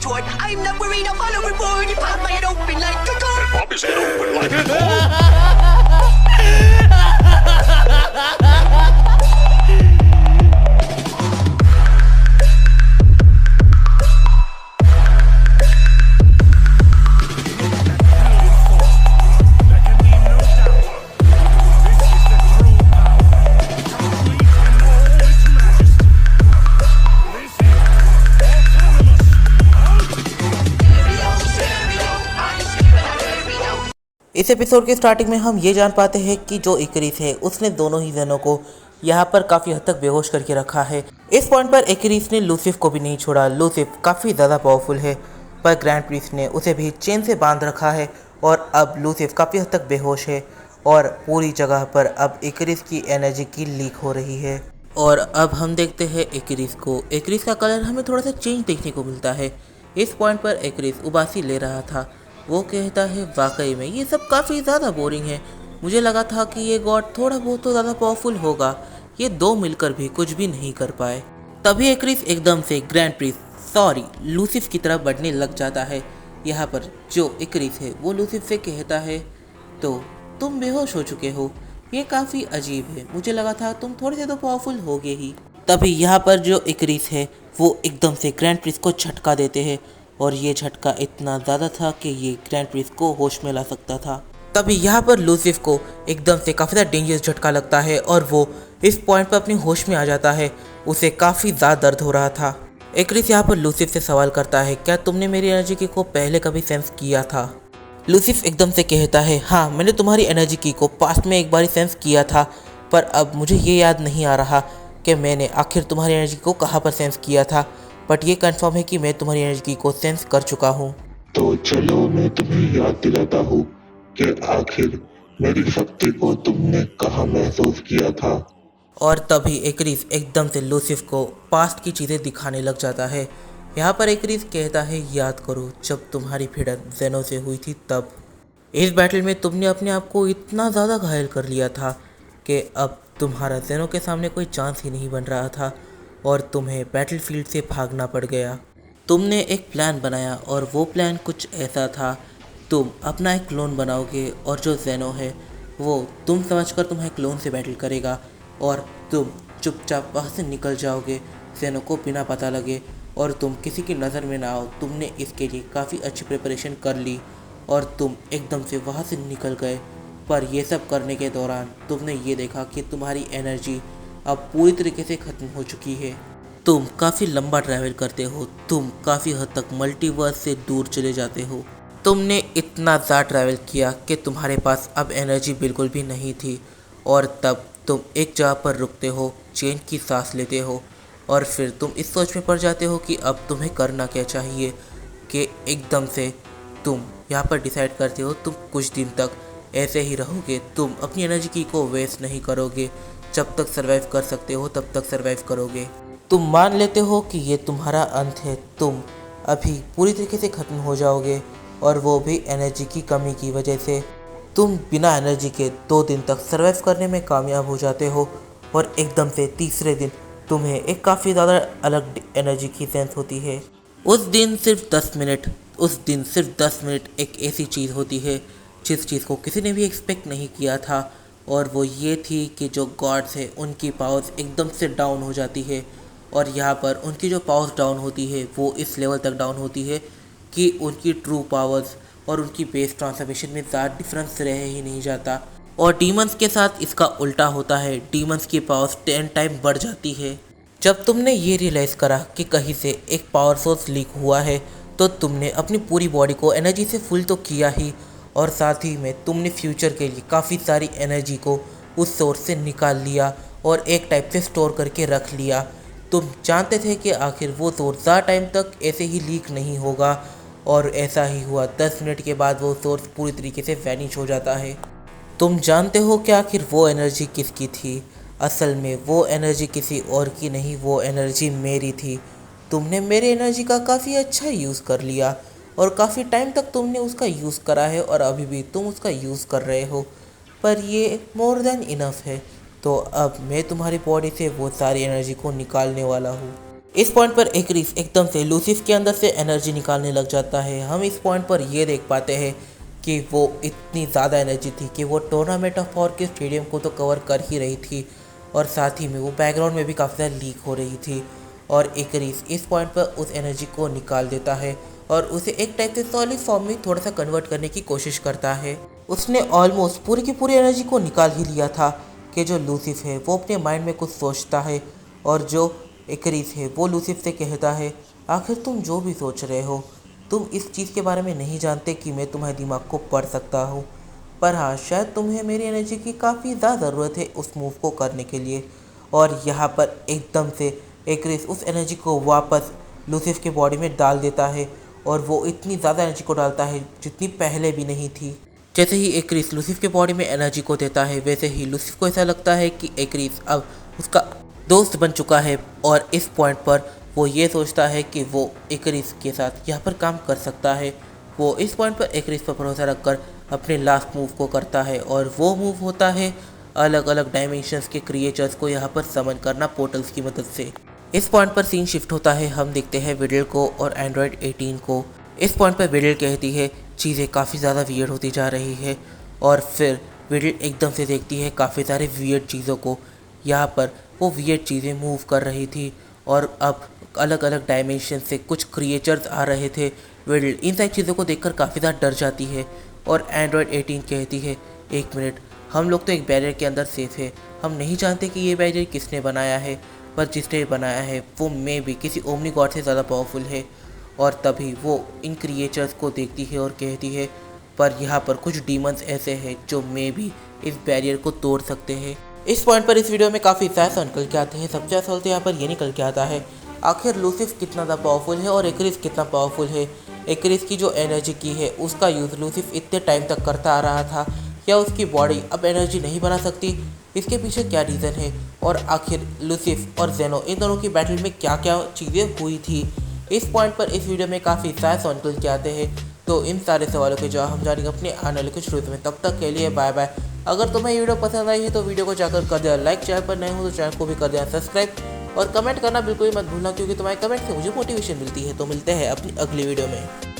retort. I'm not worried, I'll follow reward. You pop my head open like a gun. Pop his head open like a door. इस episode के starting में हम ये जान पाते हैं कि जो इकरिस है उसने दोनों ही ज़ेनों को यहाँ पर काफ़ी हद तक बेहोश करके रखा है। इस पॉइंट पर इकरिस ने लूसिफ को भी नहीं छोड़ा। लूसिफ काफ़ी ज़्यादा पावरफुल है, पर ग्रैंड प्रीस्ट ने उसे भी चेन से बांध रखा है और अब लूसिफ काफ़ी हद तक बेहोश है और पूरी जगह पर अब इकरिस की एनर्जी की लीक हो रही है। और अब हम देखते हैं इकरिस को। इकरिस का कलर हमें थोड़ा सा चेंज देखने को मिलता है। इस पॉइंट पर इकरिस उबासी ले रहा था। वो कहता है वाकई में ये सब काफ़ी ज़्यादा बोरिंग है। मुझे लगा था कि ये गॉड थोड़ा बहुत तो ज़्यादा पावरफुल होगा, ये दो मिलकर भी कुछ भी नहीं कर पाए। तभी इकरिस एकदम से ग्रैंड प्रीस्ट लूसिफ की तरफ बढ़ने लग जाता है। यहाँ पर जो इकरिस है वो लूसिफ से कहता है तो तुम बेहोश हो चुके हो, ये काफ़ी अजीब है। मुझे लगा था तुम थोड़े से तो पावरफुल होगे ही। तभी यहाँ पर जो इकरिस है वो एकदम से ग्रैंड प्रीस्ट को झटका देते हैं और ये झटका इतना ज़्यादा था कि ये ग्रैंड प्रीस्ट को होश में ला सकता था। तभी यहाँ पर लूसिफ को एकदम से काफ़ी ज़्यादा डेंजरस झटका लगता है और वो इस पॉइंट पर अपनी होश में आ जाता है। उसे काफ़ी ज़्यादा दर्द हो रहा था। इकरिस यहाँ पर लूसिफ से सवाल करता है क्या तुमने मेरी एनर्जी की को पहले कभी सेंस किया था? लूसिफ एकदम से कहता है हाँ, मैंने तुम्हारी एनर्जी की को पास्ट में एक बार सेंस किया था, पर अब मुझे ये याद नहीं आ रहा कि मैंने आखिर तुम्हारी एनर्जी को कहाँ पर सेंस किया था, बट ये कंफर्म है कि मैं तुम्हारी एनर्जी को सेंस कर चुका हूँ। तो चलो मैं तुम्हें याद दिलाता हूँ कि आखिर मेरी शक्ति को तुमने कहाँ महसूस किया था। और तभी इकरिस एकदम से लूसिफ को पास्ट की चीज़ें दिखाने लग जाता है। यहाँ पर इकरिस कहता है याद करो जब तुम्हारी भिड़ंत ज़ेनों से हुई थी तब। इस बैटल में तुमने अपने आप को इतना ज़्यादा घायल कर लिया था कि अब तुम्हारा ज़ेनों के सामने कोई चांस ही नहीं बन रहा था और तुम्हें बैटलफील्ड से भागना पड़ गया। तुमने एक प्लान बनाया और वो प्लान कुछ ऐसा था, तुम अपना एक क्लोन बनाओगे और जो ज़ेनो है वो तुम समझकर तुम्हारे क्लोन से बैटल करेगा और तुम चुपचाप वहाँ से निकल जाओगे ज़ेनो को बिना पता लगे और तुम किसी की नज़र में ना आओ। तुमने इसके लिए काफ़ी अच्छी प्रिपरेशन कर ली और तुम एकदम से वहाँ से निकल गए, पर ये सब करने के दौरान तुमने ये देखा कि तुम्हारी एनर्जी अब पूरी तरीके से ख़त्म हो चुकी है। तुम काफ़ी लंबा ट्रैवल करते हो, तुम काफ़ी हद तक मल्टीवर्स से दूर चले जाते हो। तुमने इतना ज़्यादा ट्रैवल किया कि तुम्हारे पास अब एनर्जी बिल्कुल भी नहीं थी और तब तुम एक जगह पर रुकते हो, चैन की सांस लेते हो और फिर तुम इस सोच में पड़ जाते हो कि अब तुम्हें करना क्या चाहिए कि एकदम से तुम यहाँ पर डिसाइड करते हो तुम कुछ दिन तक ऐसे ही रहोगे। तुम अपनी एनर्जी की को वेस्ट नहीं करोगे, जब तक सर्वाइव कर सकते हो तब तक सर्वाइव करोगे। तुम मान लेते हो कि ये तुम्हारा अंत है, तुम अभी पूरी तरीके से ख़त्म हो जाओगे और वो भी एनर्जी की कमी की वजह से। तुम बिना एनर्जी के 2 दिन तक सर्वाइव करने में कामयाब हो जाते हो और एकदम से तीसरे दिन तुम्हें एक काफ़ी ज़्यादा अलग एनर्जी की सेंस होती है। उस दिन सिर्फ 10 मिनट एक ऐसी चीज़ होती है जिस चीज़ को किसी ने भी एक्सपेक्ट नहीं किया था और वो ये थी कि जो गॉड्स है उनकी पावर्स एकदम से डाउन हो जाती है और यहाँ पर उनकी जो पावर्स डाउन होती है वो इस लेवल तक डाउन होती है कि उनकी ट्रू पावर्स और उनकी बेस ट्रांसफॉर्मेशन में ज़्यादा डिफरेंस रह ही नहीं जाता। और डीमंस के साथ इसका उल्टा होता है, डीमंस की पावर्स 10 टाइम बढ़ जाती है। जब तुमने ये रियलाइज़ करा कि कहीं से एक पावर सोर्स लीक हुआ है तो तुमने अपनी पूरी बॉडी को एनर्जी से फुल तो किया ही और साथ ही में तुमने फ्यूचर के लिए काफ़ी सारी एनर्जी को उस सोर्स से निकाल लिया और एक टाइप से स्टोर करके रख लिया। तुम जानते थे कि आखिर वो सोर्स ज़्यादा टाइम तक ऐसे ही लीक नहीं होगा और ऐसा ही हुआ। 10 मिनट के बाद वो सोर्स पूरी तरीके से वैनिश हो जाता है। तुम जानते हो कि आखिर वो एनर्जी किसकी थी? असल में वो एनर्जी किसी और की नहीं, वो एनर्जी मेरी थी। तुमने मेरी एनर्जी का काफ़ी अच्छा यूज़ कर लिया और काफ़ी टाइम तक तुमने उसका यूज़ करा है और अभी भी तुम उसका यूज़ कर रहे हो, पर ये मोर देन इनफ है। तो अब मैं तुम्हारी बॉडी से वो सारी एनर्जी को निकालने वाला हूँ। इस पॉइंट पर एक्रिस एकदम से लूसिफ के अंदर से एनर्जी निकालने लग जाता है। हम इस पॉइंट पर ये देख पाते हैं कि वो इतनी ज़्यादा एनर्जी थी कि वो टूर्नामेंट ऑफ पावर के स्टेडियम को तो कवर कर ही रही थी और साथ ही में वो बैकग्राउंड में भी काफ़ी ज़्यादा लीक हो रही थी। और एक्रिस इस पॉइंट पर उस एनर्जी को निकाल देता है और उसे एक टाइप से सॉलिड फॉर्म में थोड़ा सा कन्वर्ट करने की कोशिश करता है। उसने ऑलमोस्ट पूरी की पूरी एनर्जी को निकाल ही लिया था कि जो लूसिफ है वो अपने माइंड में कुछ सोचता है और जो एक्रिस है वो लूसिफ से कहता है, आखिर तुम जो भी सोच रहे हो, तुम इस चीज़ के बारे में नहीं जानते कि मैं तुम्हारे दिमाग को पढ़ सकता हूँ, पर हाँ शायद तुम्हें मेरी एनर्जी की काफ़ी ज़्यादा ज़रूरत है उस मूव को करने के लिए। और यहाँ पर एकदम से एक्रिस उस एनर्जी को वापस लूसिफ के बॉडी में डाल देता है और वो इतनी ज़्यादा एनर्जी को डालता है जितनी पहले भी नहीं थी। जैसे ही एक्रिस लूसिफ के बॉडी में एनर्जी को देता है वैसे ही लूसिफ को ऐसा लगता है कि एक्रिस अब उसका दोस्त बन चुका है और इस पॉइंट पर वो ये सोचता है कि वो एक्रिस के साथ यहाँ पर काम कर सकता है। वो इस पॉइंट पर एक्रिस पर भरोसा रखकर अपने लास्ट मूव को करता है और वो मूव होता है अलग अलग डायमेंशंस के क्रिएचर्स को यहाँ पर समन करना पोर्टल्स की मदद से। इस पॉइंट पर सीन शिफ्ट होता है, हम देखते हैं विडल को और एंड्रॉयड 18 को। इस पॉइंट पर विडल कहती है चीज़ें काफ़ी ज़्यादा वियर्ड होती जा रही है और फिर विडल एकदम से देखती है काफ़ी सारे वियर्ड चीज़ों को। यहाँ पर वो वियर्ड चीज़ें मूव कर रही थी और अब अलग अलग डायमेंशन से कुछ क्रिएचर्स आ रहे थे। विडल इन सारी चीज़ों को देखकर काफ़ी ज़्यादा डर जाती है और एंड्रॉयड 18 कहती है, एक मिनट, हम लोग तो एक बैरियर के अंदर सेफ है, हम नहीं जानते कि ये बैरियर किसने बनाया है, पर जिसने बनाया है वो मे भी किसी ओमनी गॉड से ज़्यादा पावरफुल है। और तभी वो इन क्रिएचर्स को देखती है और कहती है, पर यहाँ पर कुछ डीमंस ऐसे हैं जो मे भी इस बैरियर को तोड़ सकते हैं। इस पॉइंट पर इस वीडियो में काफ़ी सारे निकल के आते हैं। सबसे ज़्यादा सवाल तो यहाँ पर ये निकल के आता है, आखिर लूसिफ कितना ज़्यादा पावरफुल है और एक्रिस कितना पावरफुल है। एक्रिस की जो एनर्जी की है उसका यूज़ लूसिफ इतने टाइम तक करता आ रहा था, क्या उसकी बॉडी अब एनर्जी नहीं बना सकती? इसके पीछे क्या रीज़न है और आखिर लूसिफ और जेनो इन दोनों की बैटल में क्या क्या चीज़ें हुई थी। इस पॉइंट पर इस वीडियो में काफ़ी सारे सवाल निकल के आते हैं, तो इन सारे सवालों के जवाब हम जानेंगे अपने आने वाले कुछ वीडियो में। तब तक के लिए बाय बाय। अगर तुम्हें ये वीडियो पसंद आई है तो वीडियो को जाकर कर दिया लाइक, चैनल पर नए हो तो चैनल को भी कर दिया सब्सक्राइब और कमेंट करना बिल्कुल ही मत भूलना, क्योंकि तुम्हारे कमेंट से मुझे मोटिवेशन मिलती है। तो मिलते हैं अपनी अगली वीडियो में।